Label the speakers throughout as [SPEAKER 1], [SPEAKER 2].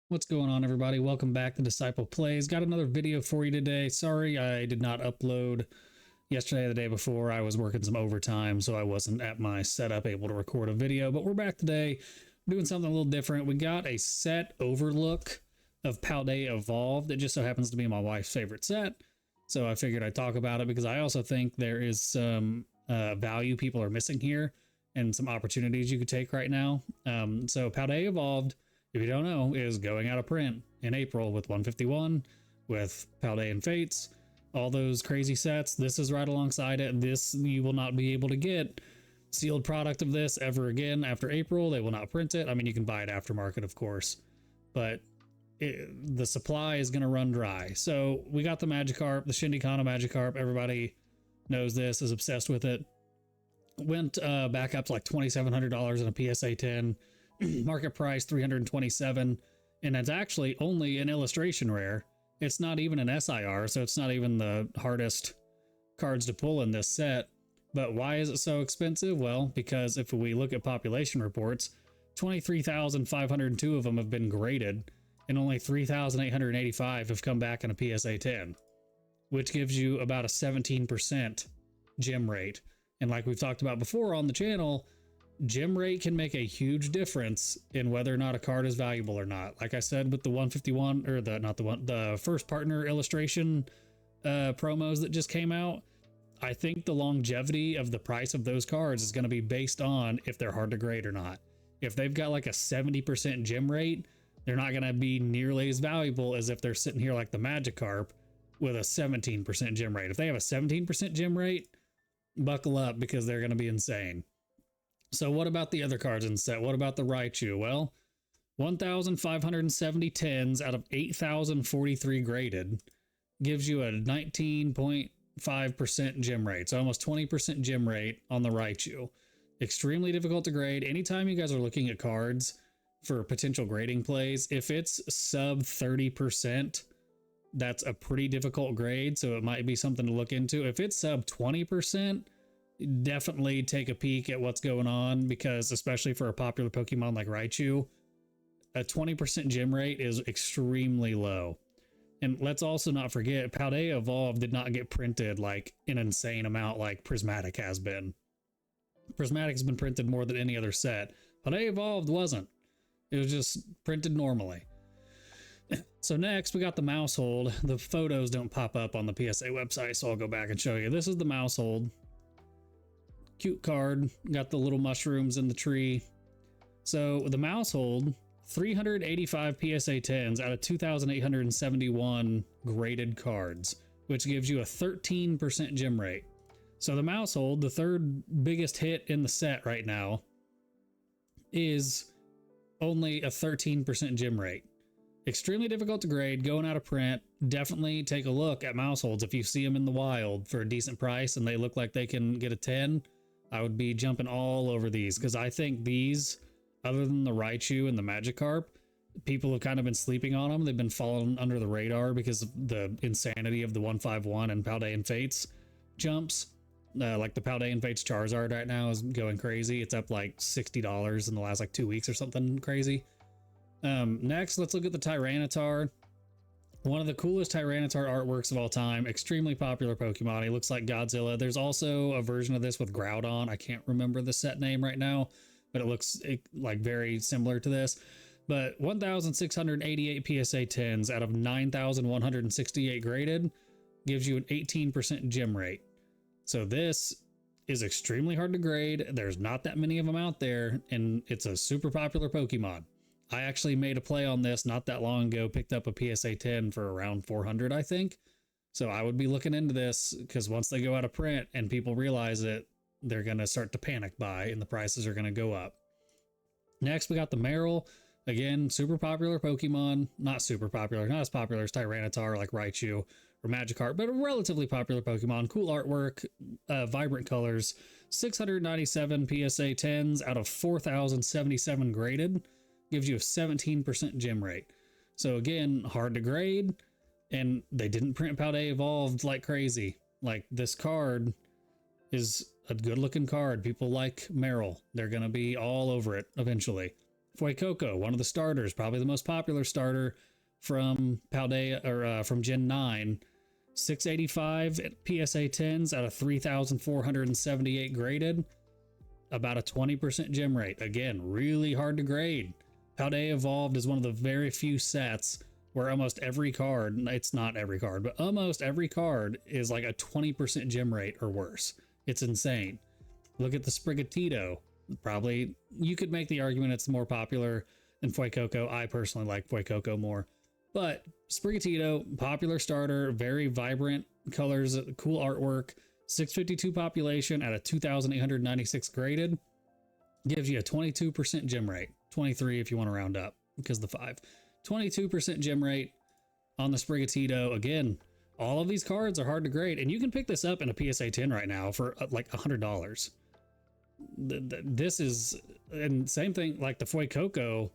[SPEAKER 1] What's going on, everybody? Welcome back to Disciple Plays. Got another video for you today. Sorry I did not upload yesterday or the day before. I was working some overtime, so I wasn't at my setup able to record a video, but we're back today doing something a little different. We got a set overlook of Paldea Evolved. It just so happens to be my wife's favorite set, so I figured I'd talk about it because I also think there is some value people are missing here and some opportunities you could take right now. So Paldea Evolved, if you don't know, is going out of print in April with 151, with Paldea and Fates, all those crazy sets. This is right alongside it. This, you will not be able to get sealed product of this ever again after April. They will not print it. I mean, you can buy it aftermarket, of course, but the supply is going to run dry. So we got the Magikarp, the Shindikana Magikarp. Everybody knows this, is obsessed with it. Went back up to like $2,700 in a PSA 10. Market price $327, and it's actually only an illustration rare. It's not even an SIR, so it's not even the hardest cards to pull in this set. But why is it so expensive? Well, because if we look at population reports, 23,502 of them have been graded, and only 3,885 have come back in a PSA 10, which gives you about a 17% gem rate. And like we've talked about before on the channel, gem rate can make a huge difference in whether or not a card is valuable or not. Like I said with the 151, or the first partner illustration promos that just came out, I think the longevity of the price of those cards is going to be based on if they're hard to grade or not. If they've got like a 70% gem rate, they're not going to be nearly as valuable as if they're sitting here like the Magikarp with a 17% gem rate. If they have a 17% gem rate, buckle up because they're going to be insane. So what about the other cards in the set? What about the Raichu? Well, 1,570 tens out of 8,043 graded gives you a 19.5% gem rate. So almost 20% gem rate on the Raichu. Extremely difficult to grade. Anytime you guys are looking at cards for potential grading plays, if it's sub 30%, that's a pretty difficult grade. So it might be something to look into. If it's sub 20%, definitely take a peek at what's going on, because especially for a popular Pokemon like Raichu, a 20% gem rate is extremely low. And let's also not forget, Paldea Evolved did not get printed like an insane amount like Prismatic has been. Prismatic has been printed more than any other set. Paldea Evolved wasn't. It was just printed normally. So next we got the Mousehold. The photos don't pop up on the PSA website, so I'll go back and show you. This is the Mousehold. Cute card, got the little mushrooms in the tree. So the Mousehold, 385 PSA 10s out of 2,871 graded cards, which gives you a 13% gem rate. So the Mousehold, the third biggest hit in the set right now, is only a 13% gem rate. Extremely difficult to grade, going out of print. Definitely take a look at Mouseholds. If you see them in the wild for a decent price and they look like they can get a 10, I would be jumping all over these, because I think these, other than the Raichu and the Magikarp, people have kind of been sleeping on them. They've been falling under the radar because of the insanity of the 151 and Paldea and Fates jumps. Like the Paldea and Fates Charizard right now is going crazy. It's up like $60 in the last like 2 weeks or something crazy. Next, let's look at the Tyranitar. One of the coolest Tyranitar artworks of all time. Extremely popular Pokemon. He looks like Godzilla. There's also a version of this with Groudon. I can't remember the set name right now, but it looks like very similar to this. But 1,688 PSA 10s out of 9,168 graded gives you an 18% gem rate. So this is extremely hard to grade. There's not that many of them out there, and it's a super popular Pokemon. I actually made a play on this not that long ago, picked up a PSA 10 for around 400, I think. So I would be looking into this, because once they go out of print and people realize it, they're going to start to panic buy and the prices are going to go up. Next, we got the Marill. Again, super popular Pokemon. Not super popular, not as popular as Tyranitar like Raichu or Magikarp, but a relatively popular Pokemon. Cool artwork, vibrant colors. 697 PSA 10s out of 4,077 graded. Gives you a 17% gem rate. So again, hard to grade, and they didn't print Paldea Evolved like crazy. Like, this card is a good looking card. People like Meryl. They're going to be all over it eventually. Fuecoco, one of the starters, probably the most popular starter from Paldea or from Gen 9. 685 at PSA 10s out of 3,478 graded. About a 20% gem rate. Again, really hard to grade. Paldea Evolved is one of the very few sets where almost every card, it's not every card, but almost every card is like a 20% gem rate or worse. It's insane. Look at the Sprigatito. Probably, you could make the argument it's more popular than Fuecoco. I personally like Fuecoco more. But Sprigatito, popular starter, very vibrant colors, cool artwork, 652 population out of 2,896 graded. Gives you a 22% gem rate. 23 if you want to round up, because the 5. 22% gem rate on the Sprigatito. Again, all of these cards are hard to grade, and you can pick this up in a PSA 10 right now for like $100. This is, and same thing like the Fuecoco.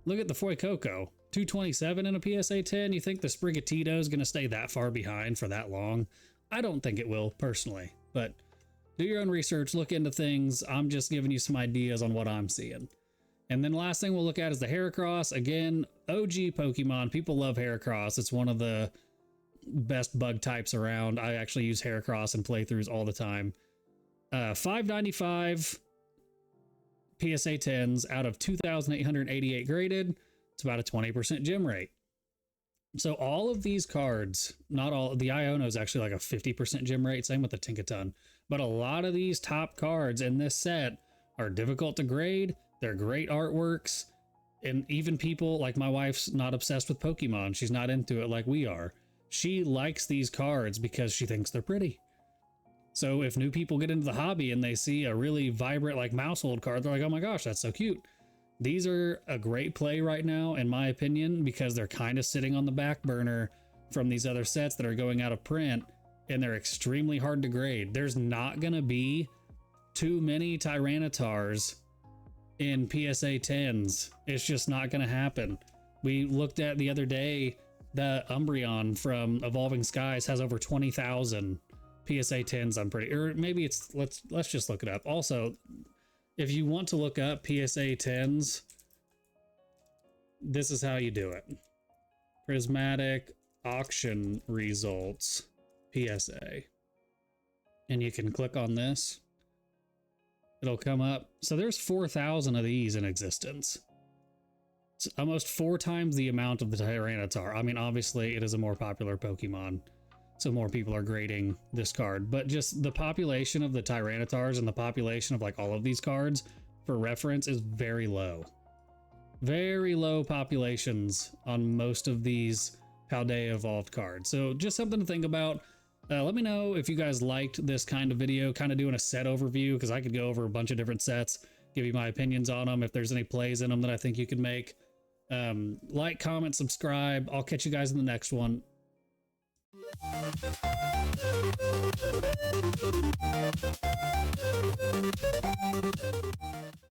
[SPEAKER 1] Look at the Fuecoco, 227 in a PSA 10. You think the Sprigatito is going to stay that far behind for that long? I don't think it will, personally, but do your own research, look into things. I'm just giving you some ideas on what I'm seeing. And then last thing we'll look at is the Heracross. Again, OG Pokemon. People love Heracross. It's one of the best bug types around. I actually use Heracross in playthroughs all the time. 595 PSA 10s out of 2,888 graded. It's about a 20% gem rate. So all of these cards, not all, the Iono is actually like a 50% gem rate. Same with the Tinkaton. But a lot of these top cards in this set are difficult to grade. They're great artworks. And even people like my wife's not obsessed with Pokemon. She's not into it like we are. She likes these cards because she thinks they're pretty. So if new people get into the hobby and they see a really vibrant like Mousehold card, they're like, oh my gosh, that's so cute. These are a great play right now, in my opinion, because they're kind of sitting on the back burner from these other sets that are going out of print, and they're extremely hard to grade. There's not going to be too many Tyrannitars in PSA 10s. It's just not going to happen. We looked at the other day, the Umbreon from Evolving Skies has over 20,000 PSA 10s, I'm pretty, or maybe it's, let's just look it up. Also, if you want to look up PSA 10s, this is how you do it. Prismatic auction results PSA. And you can click on this. It'll come up. So there's 4,000 of these in existence. It's almost 4 times the amount of the Tyranitar. I mean, obviously it is a more popular Pokemon, so more people are grading this card, but just the population of the Tyrannitars and the population of like all of these cards for reference is very low. Very low populations on most of these Paldea Evolved cards. So just something to think about. Let me know if you guys liked this kind of video, kind of doing a set overview, because I could go over a bunch of different sets, give you my opinions on them, if there's any plays in them that I think you could make. Like, comment, subscribe. I'll catch you guys in the next one.